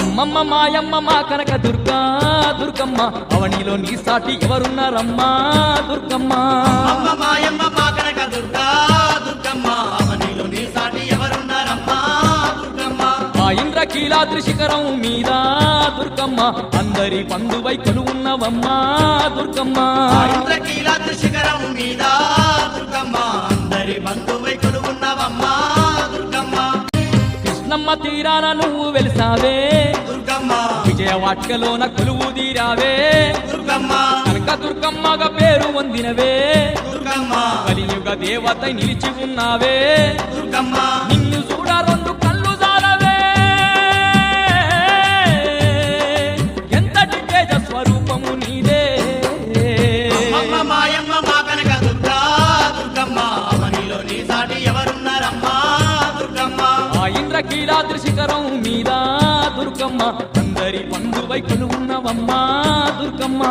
అమ్మమ్మ మాయమ్మ మా కనక దుర్గా దుర్గమ్మ అవనిలో నీ సాటి ఎవరున్నారమ్మా దుర్గమ్మ అమ్మ మాయమ్మ మా కనక దుర్గా దుర్గమ్మ అవనిలో నీ సాటి ఎవరున్నారమ్మా దుర్గమ్మ ఆ ఇంద్రకీలాద్రి శిఖరం మీద దుర్గమ్మ అందరి పండువై కొలువున్నవమ్మా దుర్గమ్మ ఇంద్రకీలాద్రి శిఖరం మీద దుర్గమ్మ అందరి బంధువై కొలువున్నవమ్మా దుర్గమ్మ కృష్ణమ్మ తీరాన నువ్వు వెలిసావే దుర్గమ్మ విజయవాట్కలోన కొలువు తీరావే దుర్గమ్మ కనక దుర్గమ్మగా పేరు పొందినవే దుర్గమ్మ కలియుగ దేవత నిలిచి ఉన్నావే దుర్గమ్మ నిన్ను చూడ రెండు కళ్ళు జాలవే ఎంతటి తేజ స్వరూపము నీదే అమ్మ మాయమ్మ మా కనక దుర్గా దుర్గమ్మ అవనిలో నీ సాటి ఎవరున్నారమ్మా దుర్గమ్మ ఆ ఇంద్రకీలాద్రి శిఖరం మీద దుర్గమ్మ అందరి పండువై కొలువున్నవమ్మా దుర్గమ్మ